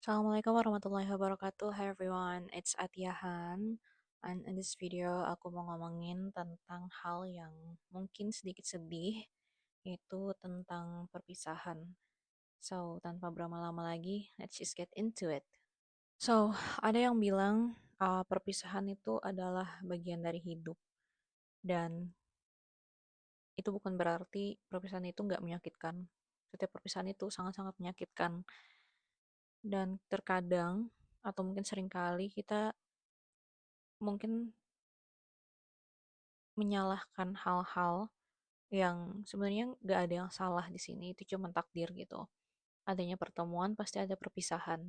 Assalamualaikum warahmatullahi wabarakatuh. Hi everyone, it's Atiahan. And in this video, aku mau ngomongin tentang hal yang mungkin sedikit sedih, yaitu tentang perpisahan. So, tanpa berlama-lama lagi, let's just get into it. So, ada yang bilang perpisahan itu adalah bagian dari hidup. Dan itu bukan berarti perpisahan itu nggak menyakitkan. Setiap perpisahan itu sangat-sangat menyakitkan. Dan terkadang, atau mungkin seringkali kita mungkin menyalahkan hal-hal yang sebenarnya nggak ada yang salah di sini, itu cuma takdir gitu. Adanya pertemuan pasti ada perpisahan.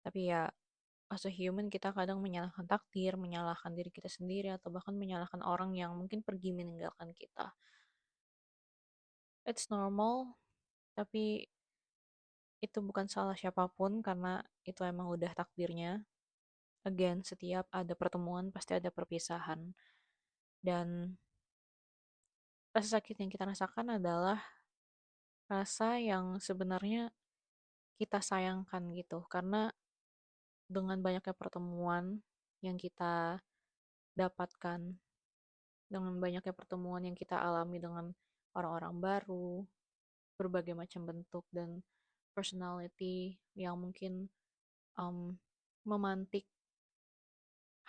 Tapi ya, as a human kita kadang menyalahkan takdir, menyalahkan diri kita sendiri, atau bahkan menyalahkan orang yang mungkin pergi meninggalkan kita. It's normal, tapi itu bukan salah siapapun karena itu emang udah takdirnya. Again, setiap ada pertemuan pasti ada perpisahan. Dan rasa sakit yang kita rasakan adalah rasa yang sebenarnya kita sayangkan gitu, karena dengan banyaknya pertemuan yang kita dapatkan, dengan banyaknya pertemuan yang kita alami dengan orang-orang baru, berbagai macam bentuk dan personality yang mungkin um, memantik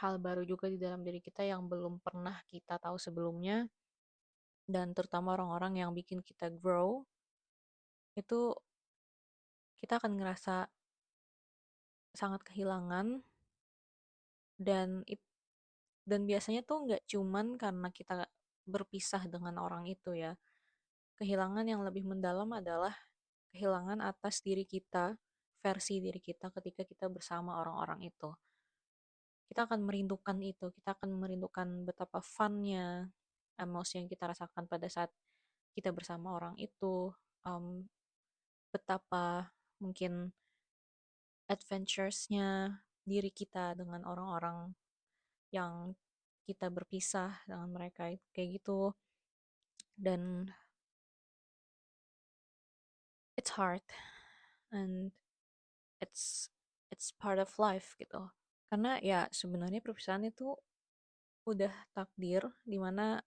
hal baru juga di dalam diri kita yang belum pernah kita tahu sebelumnya, dan terutama orang-orang yang bikin kita grow, itu kita akan ngerasa sangat kehilangan. Dan biasanya tuh nggak cuman karena kita berpisah dengan orang itu ya. Kehilangan yang lebih mendalam adalah kehilangan atas diri kita, versi diri kita ketika kita bersama orang-orang itu. Kita akan merindukan itu, kita akan merindukan betapa funnya emosi yang kita rasakan pada saat kita bersama orang itu, betapa mungkin adventures-nya diri kita dengan orang-orang yang kita berpisah dengan mereka kayak gitu. Dan it's hard, and it's it's part of life gitu, karena ya sebenarnya perpisahan itu udah takdir dimana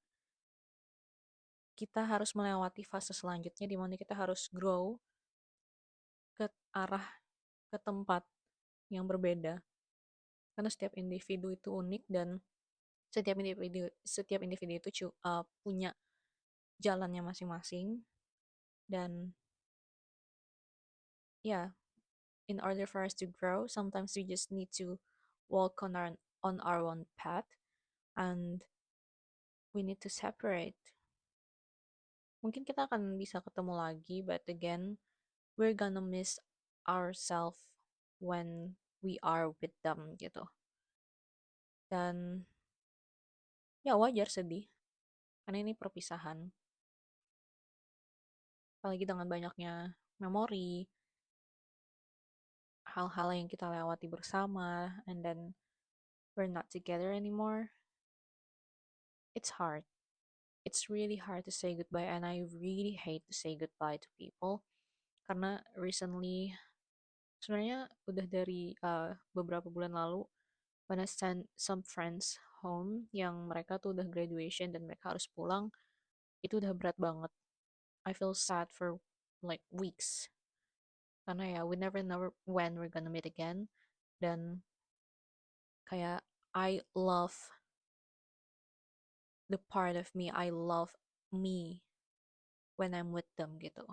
kita harus melewati fase selanjutnya dimana kita harus grow ke arah, ke tempat yang berbeda, karena setiap individu itu unik dan setiap individu itu punya jalannya masing-masing. Dan ya, in order for us to grow, sometimes we just need to walk on our own path, and we need to separate. Mungkin kita akan bisa ketemu lagi, but again, we're gonna miss ourselves when we are with them gitu. Dan ya wajar sedih, karena ini perpisahan. Apalagi dengan banyaknya memori, hal-hal yang kita lewati bersama, and then we're not together anymore. It's hard. It's really hard to say goodbye, and I really hate to say goodbye to people. Karena recently, sebenarnya udah dari beberapa bulan lalu, when I send some friends home yang mereka tuh udah graduation dan mereka harus pulang, itu udah berat banget. I feel sad for like weeks. Karena ya, we never know when we're gonna meet again. Dan kayak, I love the part of me, I love me when I'm with them gitu.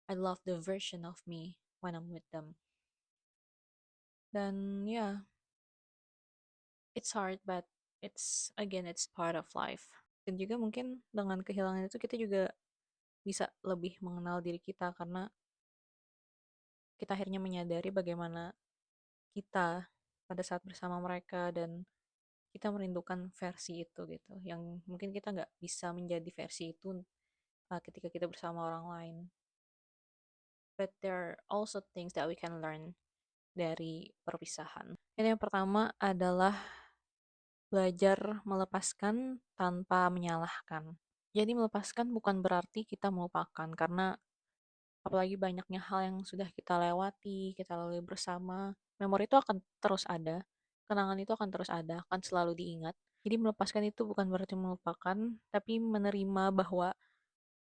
I love the version of me when I'm with them. Dan ya, it's hard, but it's part of life. Dan juga mungkin dengan kehilangan itu kita juga bisa lebih mengenal diri kita, karena kita akhirnya menyadari bagaimana kita pada saat bersama mereka, dan kita merindukan versi itu gitu, yang mungkin kita nggak bisa menjadi versi itu ketika kita bersama orang lain. But there are also things that we can learn dari perpisahan. Ini yang pertama adalah belajar melepaskan tanpa menyalahkan. Jadi melepaskan bukan berarti kita melupakan, karena Apalagi banyaknya hal yang sudah kita lewati, kita lalui bersama. Memori itu akan terus ada, kenangan itu akan terus ada, akan selalu diingat. Jadi melepaskan itu bukan berarti melupakan, tapi menerima bahwa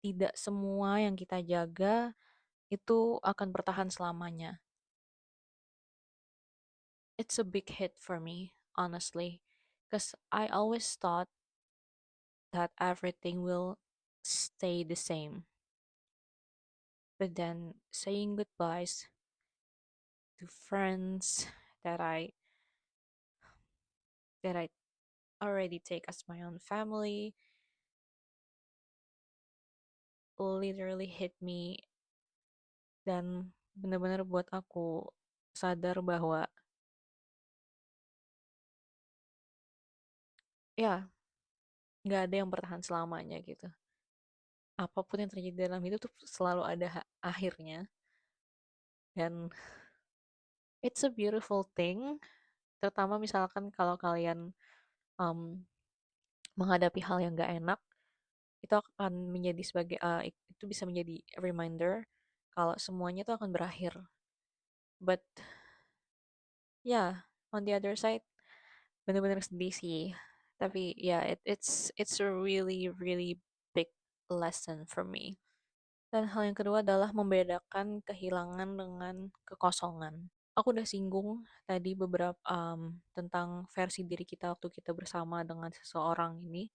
tidak semua yang kita jaga itu akan bertahan selamanya. It's a big hit for me, honestly, because I always thought that everything will stay the same. But then saying goodbyes to friends that I already take as my own family literally hit me, dan bener-bener buat aku sadar bahwa ya nggak ada yang bertahan selamanya gitu. Apapun yang terjadi dalam hidup tuh selalu ada akhirnya, dan it's a beautiful thing. Terutama misalkan kalau kalian um, menghadapi hal yang gak enak, itu akan menjadi sebagai itu bisa menjadi reminder kalau semuanya itu akan berakhir. But yeah, on the other side, bener-bener sedih sih. Tapi ya, it's a really really big lesson for me. Dan hal yang kedua adalah membedakan kehilangan dengan kekosongan. Aku udah singgung tadi beberapa tentang versi diri kita waktu kita bersama dengan seseorang ini.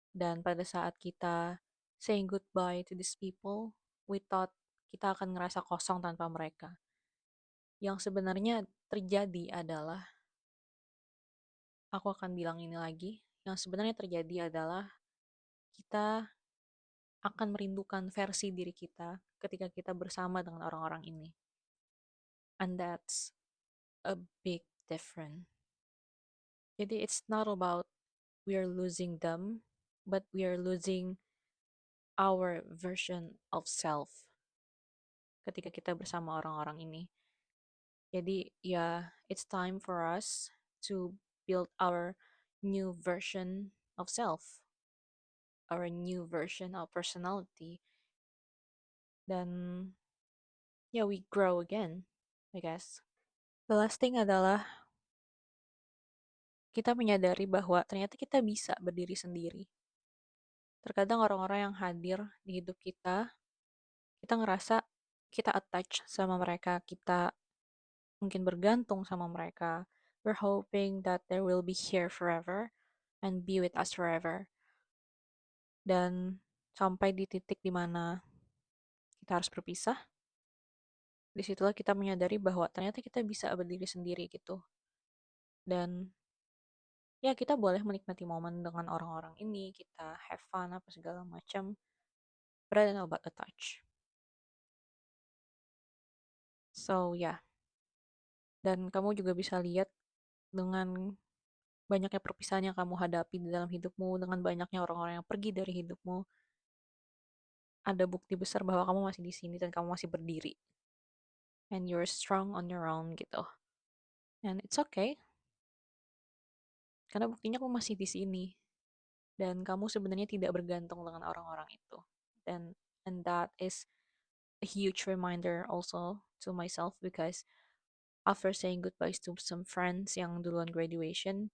Dan pada saat kita saying goodbye to these people, we thought kita akan ngerasa kosong tanpa mereka. Yang sebenarnya terjadi adalah, aku akan bilang ini lagi, yang sebenarnya terjadi adalah kita akan merindukan versi diri kita ketika kita bersama dengan orang-orang ini. And that's a big difference. Jadi it's not about we are losing them, but we are losing our version of self ketika kita bersama orang-orang ini. Jadi ya, it's time for us to build our new version of self, our new version of personality. Dan ya, we grow again, I guess. The last thing adalah kita menyadari bahwa ternyata kita bisa berdiri sendiri. Terkadang orang-orang yang hadir di hidup kita ngerasa kita attach sama mereka, kita mungkin bergantung sama mereka. We're hoping that they will be here forever and be with us forever. Dan sampai di titik dimana kita harus berpisah, disitulah kita menyadari bahwa ternyata kita bisa berdiri sendiri gitu. Dan ya, kita boleh menikmati momen dengan orang-orang ini, kita have fun apa segala macam, but I don't know about a touch. So yeah, dan kamu juga bisa lihat dengan banyaknya perpisahan yang kamu hadapi di dalam hidupmu, dengan banyaknya orang-orang yang pergi dari hidupmu, ada bukti besar bahwa kamu masih di sini dan kamu masih berdiri. And you're strong on your own gitu. And it's okay, karena buktinya kamu masih di sini. Dan kamu sebenarnya tidak bergantung dengan orang-orang itu. Dan and that is a huge reminder also to myself, because after saying goodbyes to some friends yang duluan graduation,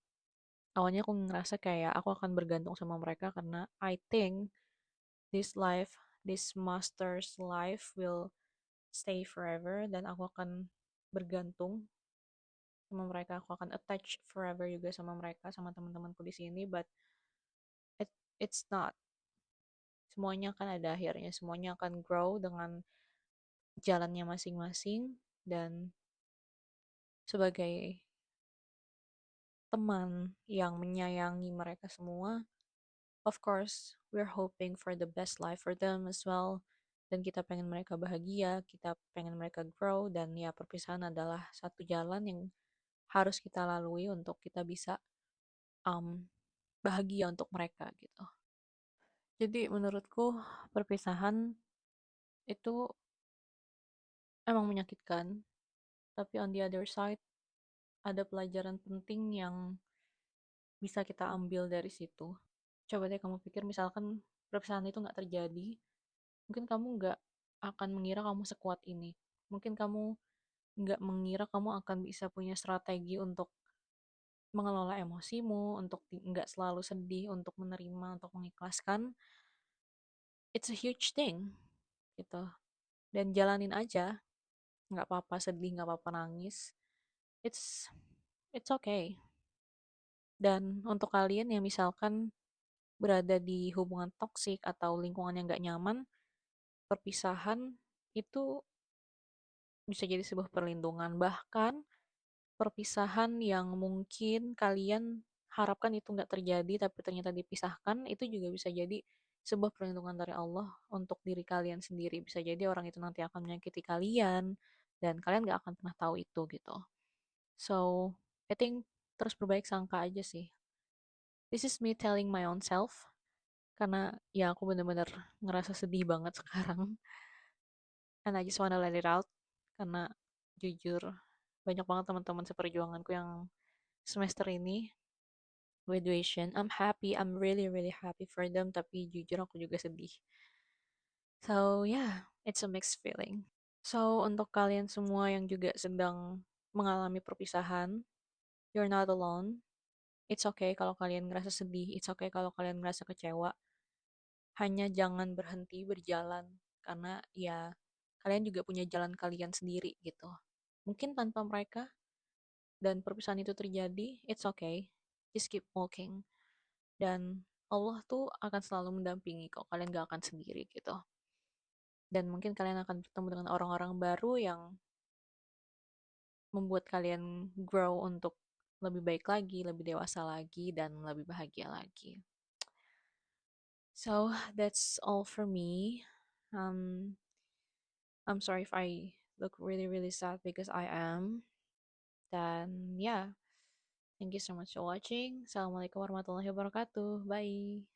awalnya aku ngerasa kayak aku akan bergantung sama mereka karena I think this life, this master's life will stay forever, dan aku akan bergantung sama mereka, aku akan attach forever juga sama mereka, sama teman-temanku di sini, but it, it's not. Semuanya akan ada akhirnya, semuanya akan grow dengan jalannya masing-masing, dan sebagai teman yang menyayangi mereka semua, of course, we're hoping for the best life for them as well. Dan kita pengen mereka bahagia, kita pengen mereka grow, dan ya, perpisahan adalah satu jalan yang harus kita lalui untuk kita bisa um, bahagia untuk mereka gitu. Jadi menurutku perpisahan itu emang menyakitkan, tapi on the other side ada pelajaran penting yang bisa kita ambil dari situ. Coba deh kamu pikir misalkan perpisahan itu nggak terjadi, mungkin kamu nggak akan mengira kamu sekuat ini. Mungkin kamu nggak mengira kamu akan bisa punya strategi untuk mengelola emosimu, untuk nggak selalu sedih, untuk menerima, untuk mengikhlaskan. It's a huge thing, gitu. Dan jalanin aja, nggak apa-apa sedih, nggak apa-apa nangis. It's it's okay. Dan untuk kalian yang misalkan berada di hubungan toksik atau lingkungan yang nggak nyaman, perpisahan itu bisa jadi sebuah perlindungan. Bahkan perpisahan yang mungkin kalian harapkan itu nggak terjadi tapi ternyata dipisahkan, itu juga bisa jadi sebuah perlindungan dari Allah untuk diri kalian sendiri. Bisa jadi orang itu nanti akan menyakiti kalian dan kalian nggak akan pernah tahu itu gitu. So, I think terus berbaik sangka aja sih. This is me telling my own self karena ya aku bener-bener ngerasa sedih banget sekarang and I just wanna let it out karena jujur banyak banget teman-teman seperjuanganku yang semester ini graduation. I'm happy, I'm really really happy for them, tapi jujur aku juga sedih. So yeah, it's a mixed feeling. So untuk kalian semua yang juga sedang mengalami perpisahan, you're not alone. It's okay kalau kalian ngerasa sedih, it's okay kalau kalian ngerasa kecewa. Hanya jangan berhenti berjalan karena ya kalian juga punya jalan kalian sendiri gitu. Mungkin tanpa mereka dan perpisahan itu terjadi, it's okay. Just keep walking. Dan Allah tuh akan selalu mendampingi kok. Kalian gak akan sendiri gitu. Dan mungkin kalian akan bertemu dengan orang-orang baru yang membuat kalian grow untuk lebih baik lagi, lebih dewasa lagi, dan lebih bahagia lagi. So, that's all for me. Um, I'm sorry if I look really, really sad because I am. Dan yeah, thank you so much for watching. Assalamualaikum warahmatullahi wabarakatuh. Bye.